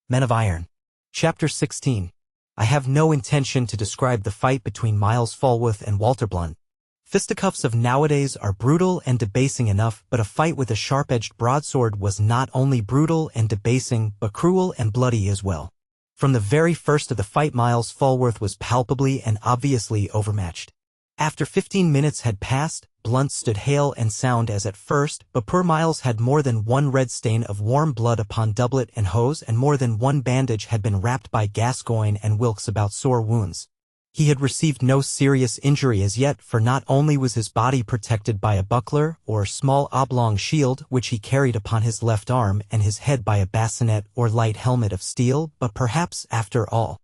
Men of Iron. Chapter 16. I have no intention to describe the fight between Miles Falworth and Walter Blunt. Fisticuffs of nowadays are brutal and debasing enough, but a fight with a sharp-edged broadsword was not only brutal and debasing, but cruel and bloody as well. From the very first of the fight, Miles Falworth was palpably and obviously overmatched. After 15 minutes had passed, Blunt stood hale and sound as at first, but poor Miles had more than one red stain of warm blood upon doublet and hose, and more than one bandage had been wrapped by Gascoigne and Wilkes about sore wounds. He had received no serious injury as yet, for not only was his body protected by a buckler, or small oblong shield, which he carried upon his left arm, and his head by a bassinet or light helmet of steel, but perhaps, after all,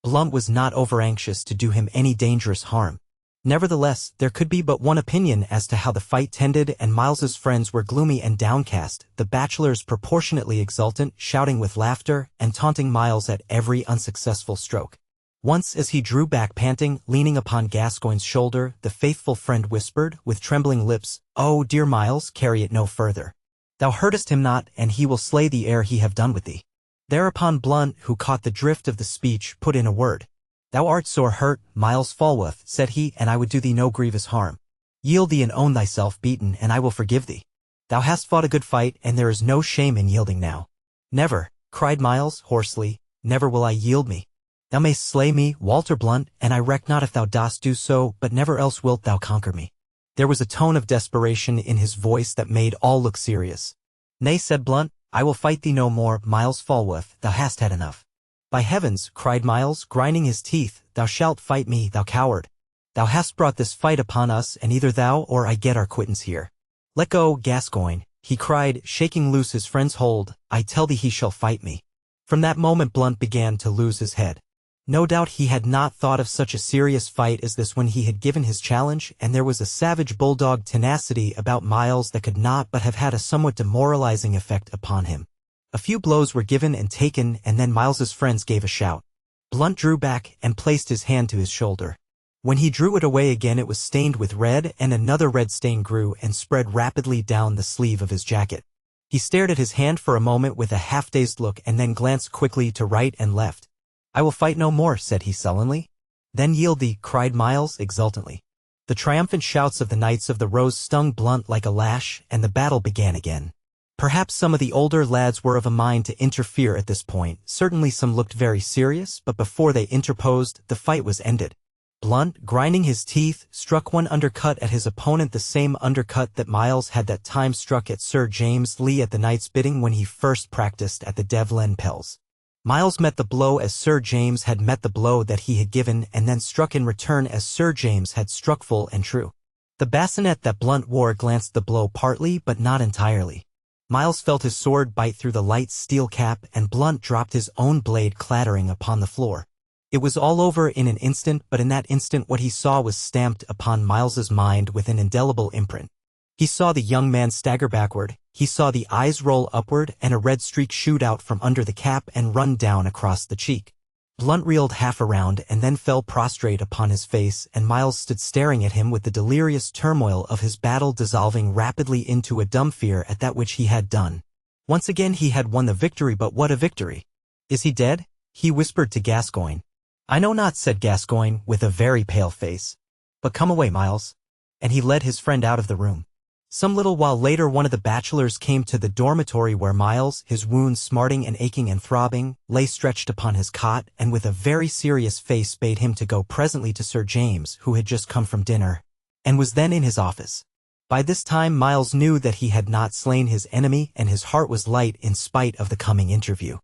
Blunt was not over-anxious to do him any dangerous harm. Nevertheless, there could be but one opinion as to how the fight tended, and Miles's friends were gloomy and downcast, the bachelors proportionately exultant, shouting with laughter, and taunting Miles at every unsuccessful stroke. Once, as he drew back panting, leaning upon Gascoigne's shoulder, the faithful friend whispered, with trembling lips, "Oh, dear Miles, carry it no further. Thou hurtest him not, and he will slay thee ere he have done with thee." Thereupon Blunt, who caught the drift of the speech, put in a word. "Thou art sore hurt, Miles Falworth," said he, "and I would do thee no grievous harm. Yield thee and own thyself beaten, and I will forgive thee. Thou hast fought a good fight, and there is no shame in yielding now." "Never," cried Miles, hoarsely, "never will I yield me. Thou mayst slay me, Walter Blunt, and I reck not if thou dost do so, but never else wilt thou conquer me." There was a tone of desperation in his voice that made all look serious. "Nay," said Blunt, "I will fight thee no more, Miles Falworth, thou hast had enough." "By heavens," cried Miles, grinding his teeth, "thou shalt fight me, thou coward. Thou hast brought this fight upon us, and either thou or I get our quittance here. Let go, Gascoigne," he cried, shaking loose his friend's hold, "I tell thee he shall fight me." From that moment Blunt began to lose his head. No doubt he had not thought of such a serious fight as this when he had given his challenge, and there was a savage bulldog tenacity about Miles that could not but have had a somewhat demoralizing effect upon him. A few blows were given and taken, and then Miles's friends gave a shout. Blunt drew back and placed his hand to his shoulder. When he drew it away again, it was stained with red, and another red stain grew and spread rapidly down the sleeve of his jacket. He stared at his hand for a moment with a half-dazed look and then glanced quickly to right and left. "I will fight no more," said he sullenly. "Then yield thee," cried Miles exultantly. The triumphant shouts of the Knights of the Rose stung Blunt like a lash, and the battle began again. Perhaps some of the older lads were of a mind to interfere at this point. Certainly some looked very serious, but before they interposed, the fight was ended. Blunt, grinding his teeth, struck one undercut at his opponent, the same undercut that Miles had that time struck at Sir James Lee at the knight's bidding when he first practiced at the Devlen Pells. Miles met the blow as Sir James had met the blow that he had given, and then struck in return as Sir James had struck full and true. The bassinet that Blunt wore glanced the blow partly, but not entirely. Miles felt his sword bite through the light steel cap, and Blunt dropped his own blade clattering upon the floor. It was all over in an instant, but in that instant what he saw was stamped upon Miles's mind with an indelible imprint. He saw the young man stagger backward, he saw the eyes roll upward, and a red streak shoot out from under the cap and run down across the cheek. Blunt reeled half around and then fell prostrate upon his face, and Miles stood staring at him with the delirious turmoil of his battle dissolving rapidly into a dumb fear at that which he had done. Once again he had won the victory, but what a victory! "Is he dead?" he whispered to Gascoigne. "I know not," said Gascoigne, with a very pale face. "But come away, Miles." And he led his friend out of the room. Some little while later one of the bachelors came to the dormitory where Miles, his wounds smarting and aching and throbbing, lay stretched upon his cot, and with a very serious face bade him to go presently to Sir James, who had just come from dinner, and was then in his office. By this time Miles knew that he had not slain his enemy, and his heart was light in spite of the coming interview.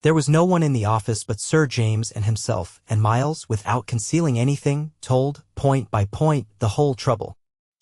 There was no one in the office but Sir James and himself, and Miles, without concealing anything, told, point by point, the whole trouble.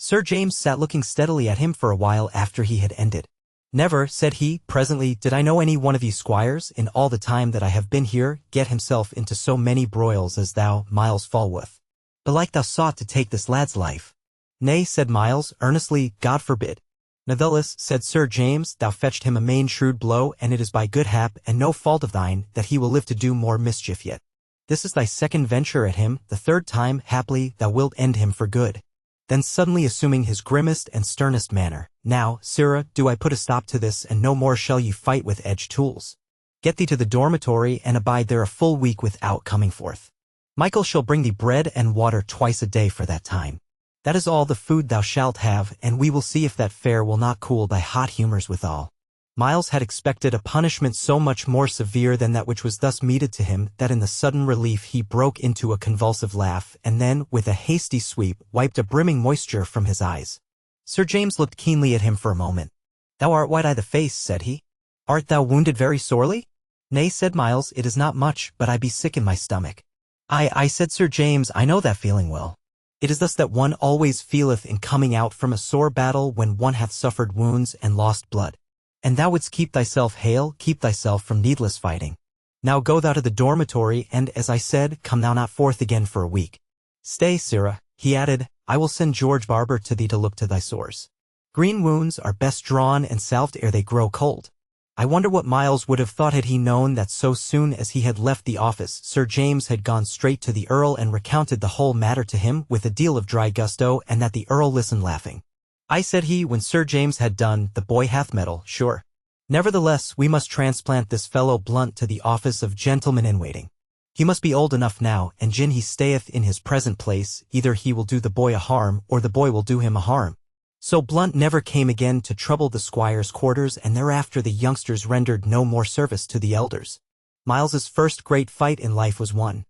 Sir James sat looking steadily at him for a while after he had ended. "Never," said he, presently, "did I know any one of you squires, in all the time that I have been here, get himself into so many broils as thou, Miles Falworth. Belike thou sought to take this lad's life." "Nay," said Miles, earnestly, "God forbid." "Natheless," said Sir James, "thou fetched him a main shrewd blow, and it is by good hap, and no fault of thine, that he will live to do more mischief yet. This is thy second venture at him, the third time, haply, thou wilt end him for good." Then suddenly assuming his grimmest and sternest manner, "Now, sirrah, do I put a stop to this, and no more shall ye fight with edged tools. Get thee to the dormitory, and abide there a full week without coming forth. Michael shall bring thee bread and water twice a day for that time. That is all the food thou shalt have, and we will see if that fare will not cool thy hot humours withal. Miles had expected a punishment so much more severe than that which was thus meted to him that in the sudden relief he broke into a convulsive laugh, and then, with a hasty sweep, wiped a brimming moisture from his eyes. Sir James looked keenly at him for a moment. "Thou art white i' the face," said he. "Art thou wounded very sorely?" "Nay," said Miles, "it is not much, but I be sick in my stomach." I said Sir James, "I know that feeling well. It is thus that one always feeleth in coming out from a sore battle when one hath suffered wounds and lost blood. And thou wouldst keep thyself hale, keep thyself from needless fighting. Now go thou to the dormitory, and, as I said, come thou not forth again for a week. Stay, sirrah," he added, "I will send George Barber to thee to look to thy sores. Green wounds are best drawn and salved ere they grow cold." I wonder what Miles would have thought had he known that so soon as he had left the office, Sir James had gone straight to the Earl and recounted the whole matter to him with a deal of dry gusto, and that the Earl listened laughing. "I," said he, when Sir James had done, "the boy hath mettle, sure. Nevertheless, we must transplant this fellow Blunt to the office of gentleman-in-waiting. He must be old enough now, and gin he stayeth in his present place, either he will do the boy a harm, or the boy will do him a harm." So Blunt never came again to trouble the squire's quarters, and thereafter the youngsters rendered no more service to the elders. Miles's first great fight in life was won.